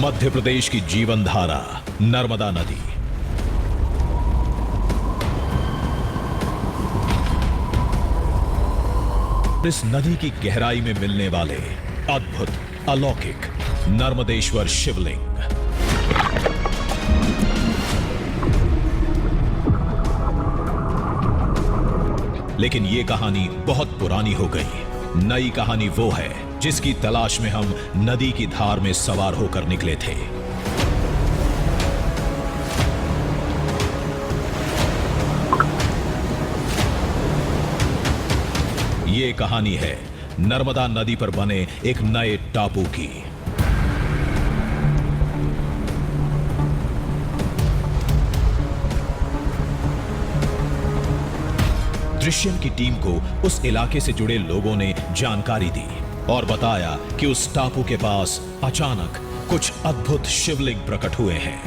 मध्य प्रदेश की जीवन धारा नर्मदा नदी। इस नदी की गहराई में मिलने वाले अद्भुत अलौकिक नर्मदेश्वर शिवलिंग। लेकिन यह कहानी बहुत पुरानी हो गई। नई कहानी वो है जिसकी तलाश में हम नदी की धार में सवार होकर निकले थे। ये कहानी है नर्मदा नदी पर बने एक नए टापू की। दृश्यम की टीम को उस इलाके से जुड़े लोगों ने जानकारी दी और बताया कि उस टापू के पास अचानक कुछ अद्भुत शिवलिंग प्रकट हुए हैं।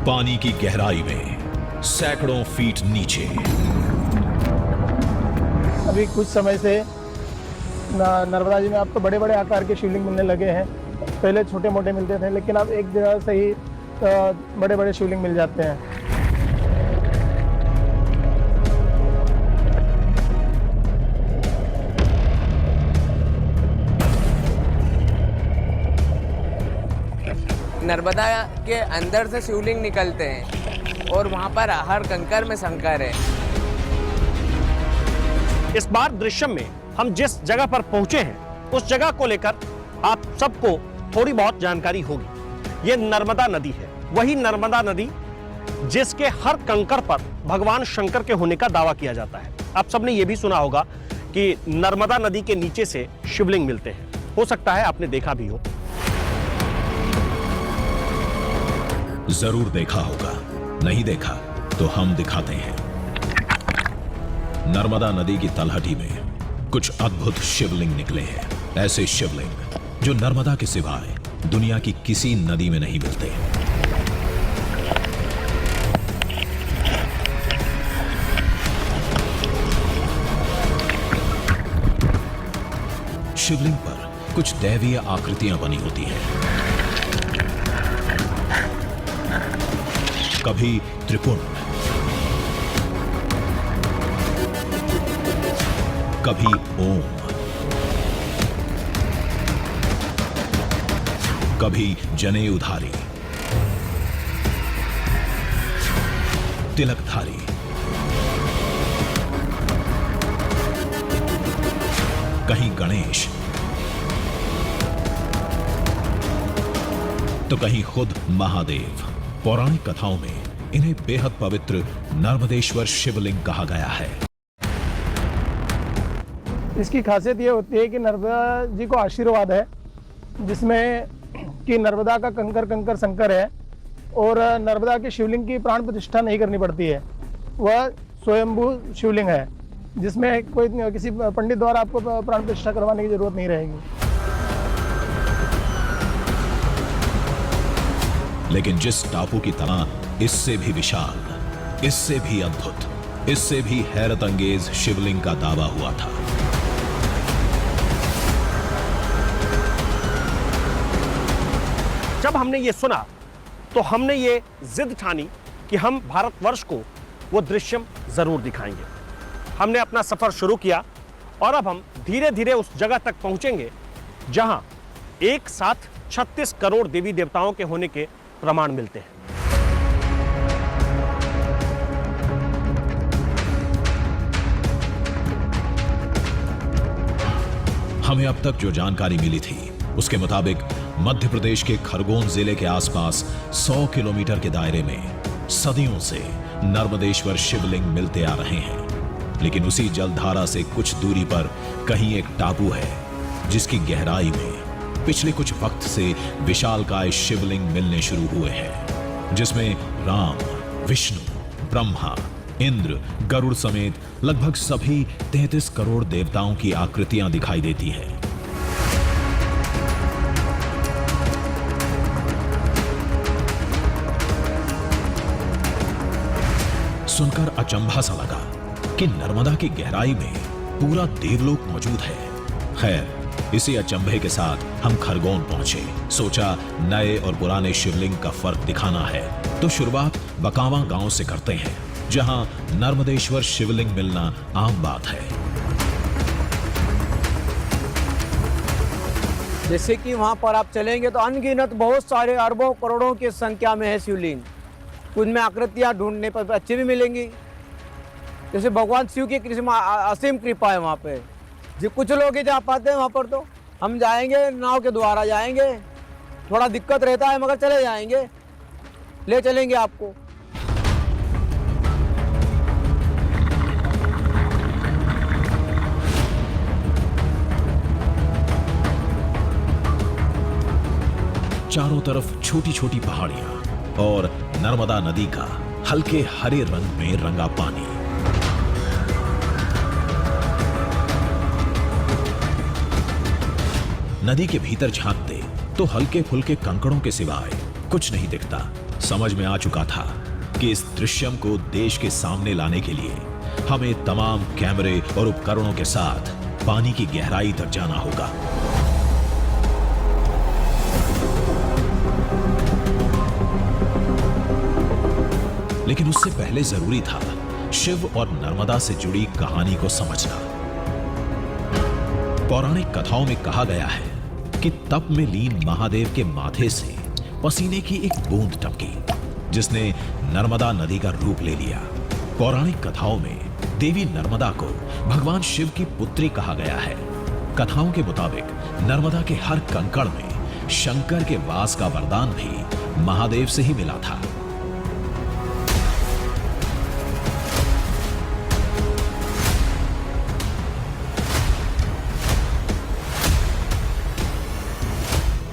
पानी की गहराई में सैकड़ों फीट नीचे। अभी कुछ समय से नर्मदा जी में अब तो बड़े बड़े आकार के शिवलिंग मिलने लगे हैं। पहले छोटे मोटे मिलते थे, लेकिन अब एक जगह से ही बड़े बड़े शिवलिंग मिल जाते हैं। नर्मदा के अंदर से शिवलिंग निकलते हैं और वहां पर हर कंकर में शंकर है। इस बार दृश्यम में हम जिस जगह पर पहुंचे हैं उस जगह को लेकर आप सबको थोड़ी बहुत जानकारी होगी। यह नर्मदा नदी है, वही नर्मदा नदी जिसके हर कंकर पर भगवान शंकर के होने का दावा किया जाता है। आप सबने यह भी सुना होगा कि नर्मदा नदी के नीचे से शिवलिंग मिलते हैं। हो सकता है आपने देखा भी हो। जरूर देखा होगा, नहीं देखा तो हम दिखाते हैं। नर्मदा नदी की तलहटी में कुछ अद्भुत शिवलिंग निकले हैं। ऐसे शिवलिंग जो नर्मदा के सिवाय दुनिया की किसी नदी में नहीं मिलते। शिवलिंग पर कुछ दैवीय आकृतियां बनी होती हैं। कभी त्रिपुंड, कभी ओम, कभी जनेऊधारी, तिलकधारी, कहीं गणेश, तो कहीं खुद महादेव। पौराणिक कथाओं में इन्हें बेहद पवित्र नर्मदेश्वर शिवलिंग कहा गया है। इसकी खासियत ये होती है कि नर्मदा जी को आशीर्वाद है, जिसमें कि नर्मदा का कंकर कंकर शंकर है और नर्मदा के शिवलिंग की प्राण प्रतिष्ठा नहीं करनी पड़ती है। वह स्वयंभू शिवलिंग है, जिसमें कोई किसी पंडित द्वारा आपको प्राण प्रतिष्ठा करवाने की जरूरत नहीं रहेगी। लेकिन जिस टापू की तरह इससे भी विशाल, इससे भी अद्भुत, इससे भी हैरत अंगेज शिवलिंग का दावा हुआ था। जब हमने ये सुना तो हमने ये जिद ठानी कि हम भारतवर्ष को वो दृश्यम जरूर दिखाएंगे। हमने अपना सफर शुरू किया और अब हम धीरे धीरे उस जगह तक पहुंचेंगे जहां एक साथ 36 करोड़ देवी देवताओं के होने के प्रमाण मिलते हैं। हमें अब तक जो जानकारी मिली थी उसके मुताबिक मध्य प्रदेश के खरगोन जिले के आसपास 100 किलोमीटर के दायरे में सदियों से नर्मदेश्वर शिवलिंग मिलते आ रहे हैं। लेकिन उसी जलधारा से कुछ दूरी पर कहीं एक टापू है जिसकी गहराई में पिछले कुछ वक्त से विशालकाय शिवलिंग मिलने शुरू हुए हैं, जिसमें राम, विष्णु, ब्रह्मा, इंद्र, गरुड़ समेत लगभग सभी 33 करोड़ देवताओं की आकृतियां दिखाई देती हैं। सुनकर अचंभा सा लगा कि नर्मदा की गहराई में पूरा देवलोक मौजूद है। खैर, इसी अचंभे के साथ हम खरगोन पहुंचे। सोचा नए और पुराने शिवलिंग का फर्क दिखाना है तो शुरुआत बकावा गांव से करते हैं, जहां नर्मदेश्वर शिवलिंग मिलना आम बात है। जैसे कि वहाँ पर आप चलेंगे तो अनगिनत बहुत सारे अरबों करोड़ों की संख्या में है शिवलिंग। उनमें आकृतियाँ ढूंढने पर अच्छी भी मिलेंगी। जैसे भगवान शिव की कृष्ण असीम कृपा है वहाँ पे। जो कुछ लोग ही जा पाते हैं वहाँ पर, तो हम जाएंगे नाव के द्वारा जाएंगे। थोड़ा दिक्कत रहता है मगर चले जाएंगे, ले चलेंगे आपको। चारों तरफ छोटी छोटी पहाड़ियां और नर्मदा नदी का हल्के हरे रंग में रंगा पानी। नदी के भीतर झांकते तो हल्के फुल्के कंकड़ों के सिवाय कुछ नहीं दिखता। समझ में आ चुका था कि इस दृश्यम को देश के सामने लाने के लिए हमें तमाम कैमरे और उपकरणों के साथ पानी की गहराई तक जाना होगा। लेकिन उससे पहले जरूरी था शिव और नर्मदा से जुड़ी कहानी को समझना। पौराणिक कथाओं में कहा गया है कि तप में लीन महादेव के माथे से पसीने की एक बूंद टपकी, जिसने नर्मदा नदी का रूप ले लिया। पौराणिक कथाओं में देवी नर्मदा को भगवान शिव की पुत्री कहा गया है। कथाओं के मुताबिक नर्मदा के हर कंकड़ में शंकर के वास का वरदान भी महादेव से ही मिला था।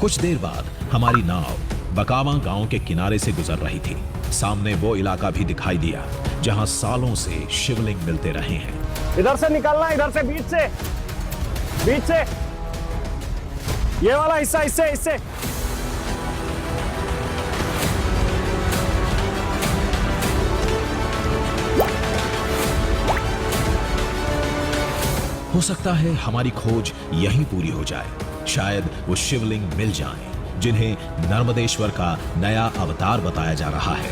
कुछ देर बाद हमारी नाव बकावा गांव के किनारे से गुजर रही थी। सामने वो इलाका भी दिखाई दिया जहां सालों से शिवलिंग मिलते रहे हैं। इधर से निकलना, इधर से, बीच से ये वाला हिस्सा, इससे हो सकता है हमारी खोज यहीं पूरी हो जाए। शायद वो शिवलिंग मिल जाएं जिन्हें नर्मदेश्वर का नया अवतार बताया जा रहा है।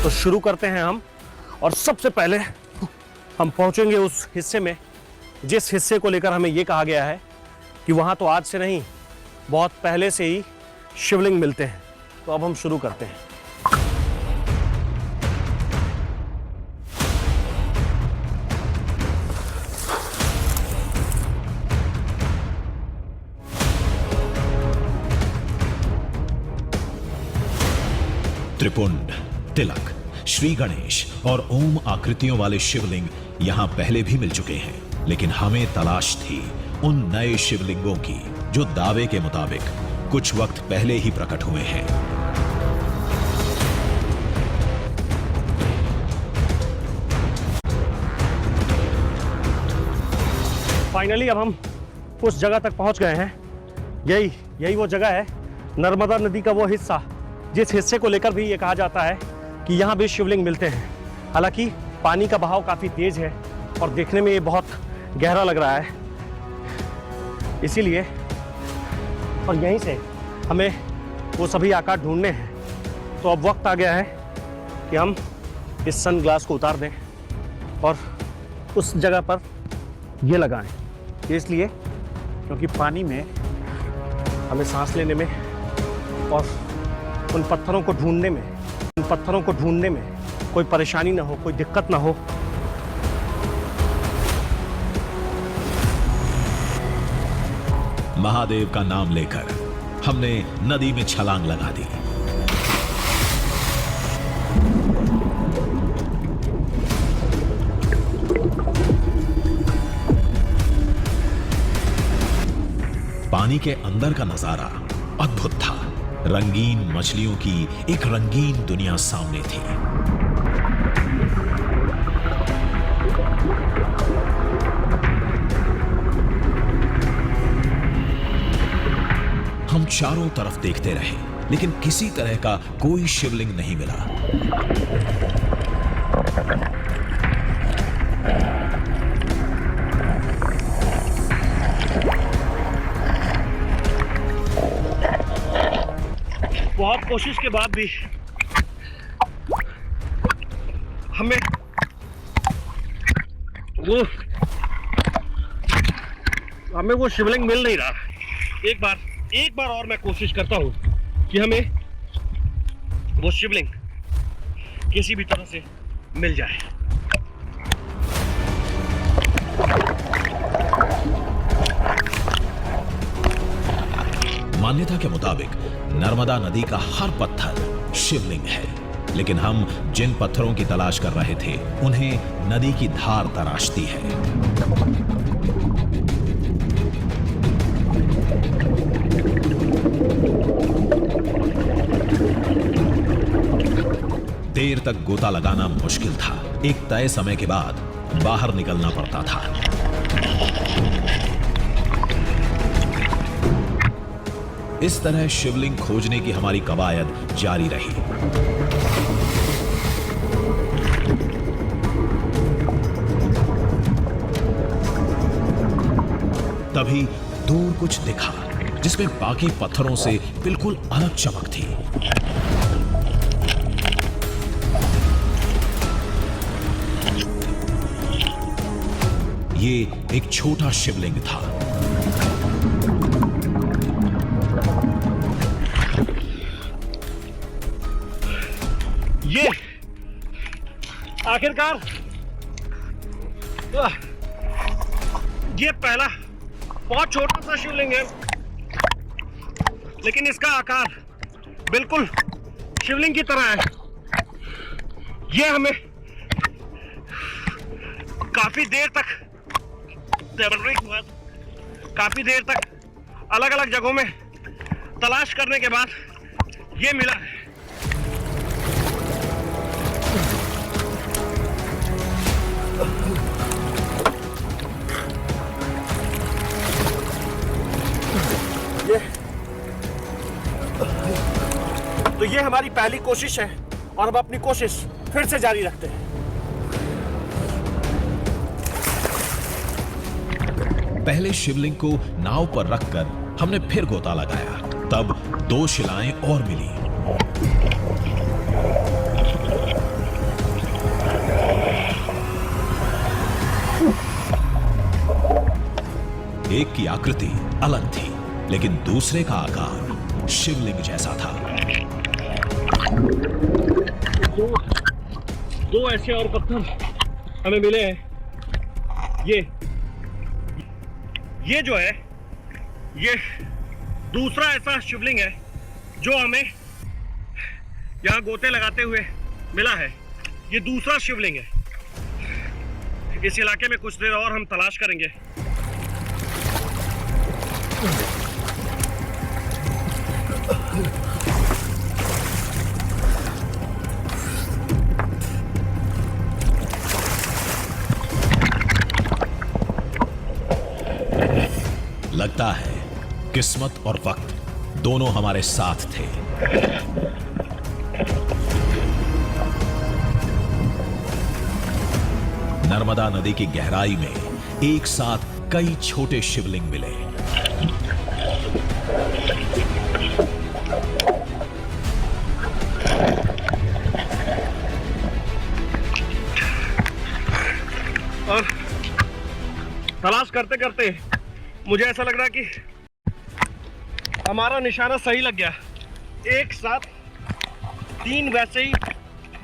तो शुरू करते हैं हम। और सबसे पहले हम पहुंचेंगे उस हिस्से में जिस हिस्से को लेकर हमें यह कहा गया है कि वहां तो आज से नहीं, बहुत पहले से ही शिवलिंग मिलते हैं। तो अब हम शुरू करते हैं। त्रिपुंड, तिलक, श्री गणेश और ओम आकृतियों वाले शिवलिंग यहां पहले भी मिल चुके हैं, लेकिन हमें तलाश थी उन नए शिवलिंगों की जो दावे के मुताबिक कुछ वक्त पहले ही प्रकट हुए हैं। फाइनली अब हम उस जगह तक पहुंच गए हैं। यही वो जगह है, नर्मदा नदी का वो हिस्सा जिस हिस्से को लेकर भी ये कहा जाता है कि यहाँ भी शिवलिंग मिलते हैं। हालांकि पानी का बहाव काफ़ी तेज है और देखने में ये बहुत गहरा लग रहा है, इसीलिए और यहीं से हमें वो सभी आकार ढूंढने हैं। तो अब वक्त आ गया है कि हम इस सन ग्लास को उतार दें और उस जगह पर ये लगाएं। इसलिए क्योंकि पानी में हमें सांस लेने में और उन पत्थरों को ढूंढने में कोई परेशानी ना हो, कोई दिक्कत ना हो। महादेव का नाम लेकर हमने नदी में छलांग लगा दी। पानी के अंदर का नजारा अद्भुत था। रंगीन मछलियों की एक रंगीन दुनिया सामने थी। चारों तरफ देखते रहे, लेकिन किसी तरह का कोई शिवलिंग नहीं मिला। बहुत कोशिश के बाद भी हमें वो शिवलिंग मिल नहीं रहा। एक बार और मैं कोशिश करता हूं कि हमें वो शिवलिंग किसी भी तरह से मिल जाए। मान्यता के मुताबिक नर्मदा नदी का हर पत्थर शिवलिंग है, लेकिन हम जिन पत्थरों की तलाश कर रहे थे उन्हें नदी की धार तराशती है। देर तक गोता लगाना मुश्किल था। एक तय समय के बाद बाहर निकलना पड़ता था। इस तरह शिवलिंग खोजने की हमारी कवायद जारी रही। तभी दूर कुछ दिखा जिसमें बाकी पत्थरों से बिल्कुल अलग चमक थी। ये एक छोटा शिवलिंग था। ये आखिरकार ये पहला बहुत छोटा सा शिवलिंग है, लेकिन इसका आकार बिल्कुल शिवलिंग की तरह है। ये हमें काफी देर तक अलग अलग जगहों में तलाश करने के बाद ये मिला है। तो ये हमारी पहली कोशिश है और हम अपनी कोशिश फिर से जारी रखते हैं। पहले शिवलिंग को नाव पर रखकर हमने फिर गोता लगाया। तब 2 शिलाएं और मिली। एक की आकृति अलग थी, लेकिन दूसरे का आकार शिवलिंग जैसा था। दो ऐसे और पत्थर हमें मिले हैं। ये जो है ये दूसरा ऐसा शिवलिंग है जो हमें यहाँ गोते लगाते हुए मिला है। ये दूसरा शिवलिंग है। इस इलाके में कुछ देर और हम तलाश करेंगे। लगता है किस्मत और वक्त दोनों हमारे साथ थे। नर्मदा नदी की गहराई में एक साथ कई छोटे शिवलिंग मिले। और तलाश करते करते मुझे ऐसा लग रहा है कि हमारा निशाना सही लग गया। एक साथ 3 वैसे ही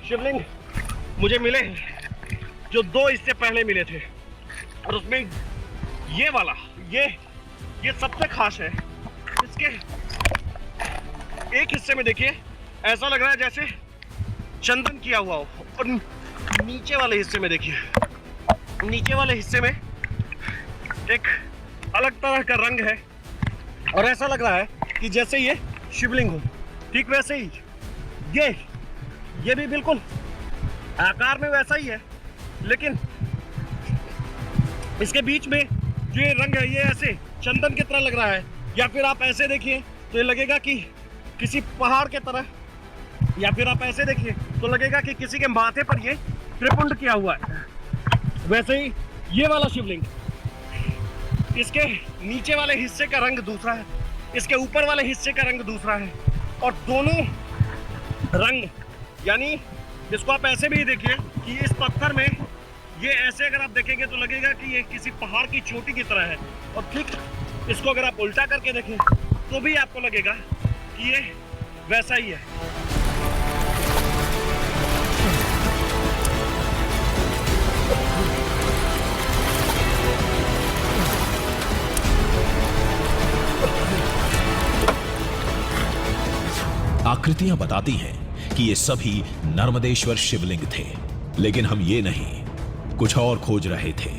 शिवलिंग मुझे मिले हैं जो 2 इससे पहले मिले थे, और उसमें ये वाला ये सबसे खास है। इसके एक हिस्से में देखिए ऐसा लग रहा है जैसे चंदन किया हुआ हो, और नीचे वाले हिस्से में देखिए, नीचे वाले हिस्से में एक अलग तरह का रंग है, और ऐसा लग रहा है कि जैसे ये शिवलिंग हो। ठीक वैसे ही ये भी बिल्कुल आकार में वैसा ही है, लेकिन इसके बीच में जो ये रंग है ये ऐसे चंदन की तरह लग रहा है। या फिर आप ऐसे देखिए तो ये लगेगा कि किसी पहाड़ के तरह, या फिर आप ऐसे देखिए तो लगेगा कि किसी के माथे पर ये त्रिपुंड किया हुआ है। वैसे ही ये वाला शिवलिंग, इसके नीचे वाले हिस्से का रंग दूसरा है, इसके ऊपर वाले हिस्से का रंग दूसरा है, और दोनों रंग, यानी इसको आप ऐसे भी देखिए कि इस पत्थर में ये ऐसे अगर आप देखेंगे तो लगेगा कि ये किसी पहाड़ की चोटी की तरह है, और ठीक इसको अगर आप उल्टा करके देखें तो भी आपको लगेगा कि ये वैसा ही है। आकृतियां बताती हैं कि ये सभी नर्मदेश्वर शिवलिंग थे, लेकिन हम ये नहीं, कुछ और खोज रहे थे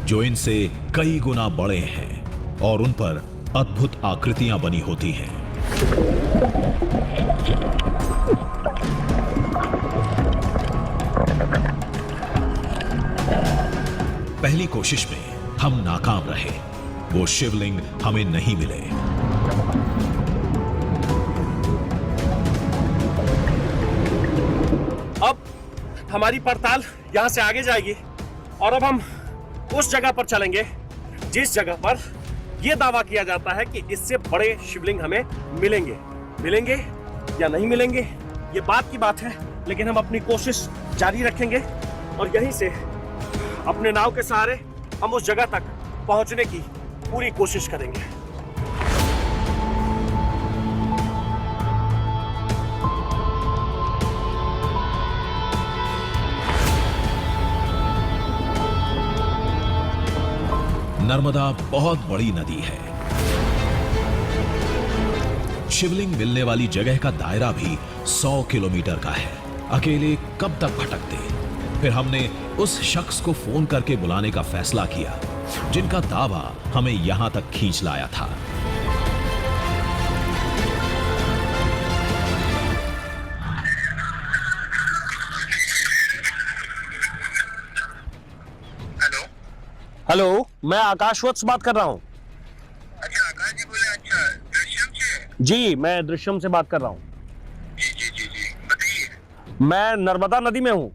जो इनसे कई गुना बड़े हैं और उन पर अद्भुत आकृतियां बनी होती हैं। पहली कोशिश में हम नाकाम रहे, वो शिवलिंग हमें नहीं मिले। अब हमारी पड़ताल यहां से आगे जाएगी और अब हम उस जगह पर चलेंगे जिस जगह पर यह दावा किया जाता है कि इससे बड़े शिवलिंग हमें मिलेंगे। मिलेंगे या नहीं मिलेंगे ये बात की बात है, लेकिन हम अपनी कोशिश जारी रखेंगे और यहीं से अपने नाव के सहारे हम उस जगह तक पहुंचने की पूरी कोशिश करेंगे। नर्मदा बहुत बड़ी नदी है। शिवलिंग मिलने वाली जगह का दायरा भी 100 किलोमीटर का है। अकेले कब तक भटकते? फिर हमने उस शख्स को फोन करके बुलाने का फैसला किया जिनका दावा हमें यहां तक खींच लाया था। हेलो, मैं आकाश वत्स बात कर रहा हूँ। अच्छा, आकाश जी बोले। अच्छा, दृश्यम से? जी, मैं दृश्यम से बात कर रहा हूँ। जी, बताइए। मैं नर्मदा नदी में हूँ।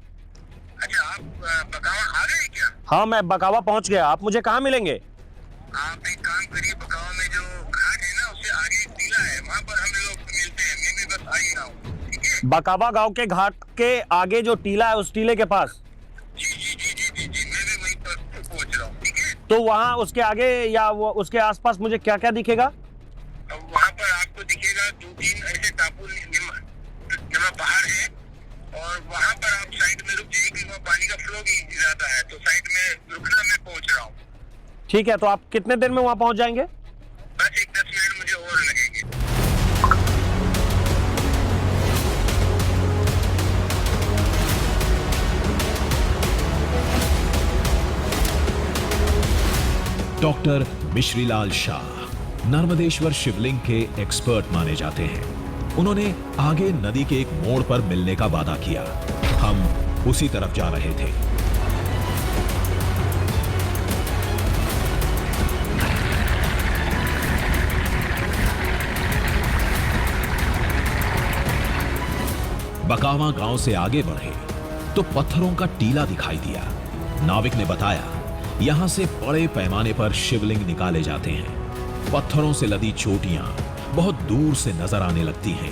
अच्छा, आप बकावा आ गए क्या? हाँ, मैं बकावा पहुँच गया। आप मुझे कहाँ मिलेंगे? आप एक काम करिए, बकावा में जो घाट है ना उससे आगे एक टीला है, वहाँ पर हम लोग मिलते हैं। मैं भी बस आ ही रहा हूँ, ठीक है? बकावा गांव के घाट के आगे जो टीला है उस टीले के पास। जी, मैं भी वहीं पर पहुँच रहा हूँ, ठीक है? तो वहाँ उसके आगे या वो उसके आसपास मुझे क्या क्या दिखेगा? अब वहाँ पर आपको दिखेगा 2-3 ऐसे टापू नुमा पहाड़ है, और वहाँ पर आप साइड में रुक जाइए क्योंकि वहाँ पानी का फ्लो भी ज्यादा है, तो साइड में रुकना। मैं पहुँच रहा हूँ। ठीक है, तो आप कितने देर में वहाँ पहुँच जाएंगे? बस एक 10 मिनट मुझे और लगेंगे। डॉक्टर मिश्रीलाल शाह नर्मदेश्वर शिवलिंग के एक्सपर्ट माने जाते हैं। उन्होंने आगे नदी के एक मोड़ पर मिलने का वादा किया। हम उसी तरफ जा रहे थे। बकावा गांव से आगे बढ़े तो पत्थरों का टीला दिखाई दिया। नाविक ने बताया यहां से बड़े पैमाने पर शिवलिंग निकाले जाते हैं। पत्थरों से लदी चोटियां बहुत दूर से नजर आने लगती हैं।